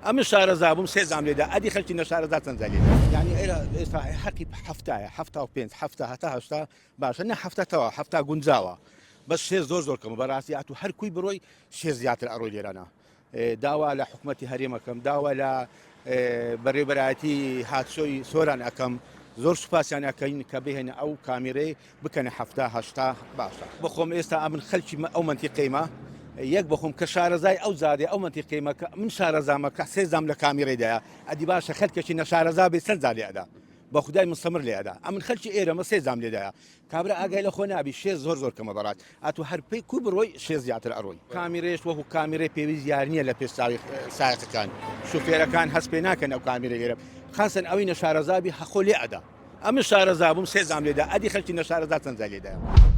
ئەم شارەزا بووم سێزام لێدا ئەدی خەلکی نەشارەزا چەند لێدا یعنی ئێستا حەقی هەفتایە هەفتا و پێنج هەفتا هەتا هەشتا باشە نە هەفتەتەوە هەفتا گونجاوە بەس شێ زۆر کەم بەڕاستی هاتوو هەر کوی بڕۆی شێ زیاتر ئەڕۆی لێرانە داوا لە حکوومەتی هەرێمەکەم داوا لە بەڕێبەرایەتی هاتشۆی سۆران ئەەکەم زۆر سوپاسیان ئەەکەین کە بهێنە ئەو کامێرەی بکەنە هەفتا هەشتا باشە بخۆم ئێستا ئەمن خەلکی ئەو منتیقەیمە یەک بخۆم کە شارەزای ئەو زادێ ئەو منتیقەیمەکە من شارەزامەکە سێزام لە کامێرەیدایە ئەدی باشە خەلکێکی نەشارەزا بێ چەند زار لێدا بە خودای مستەمر لێدا ئەمن خەلکی ئێرەمە سێزام لێدایە کابرا ئاگای لە خۆ نابی شێ زۆر کەمە بەڕات ئەتو هەر پێی کوی بڕۆی شێ زیاتر ئەڕۆی کامێرەیەش وەکو کامێرەی پێویست یار نییە لە پێشاوی سایقەکان شوفێرەکان هەست پێ ناکەن ئەو کامێرە لێرە خاصن ئەوەی نەشارەزابی هەخۆ لێ ئەدا ئەم شارەزا بووم سێزام لێدا ئەدی خەلکی نەشارەزا چەند زار لێدایە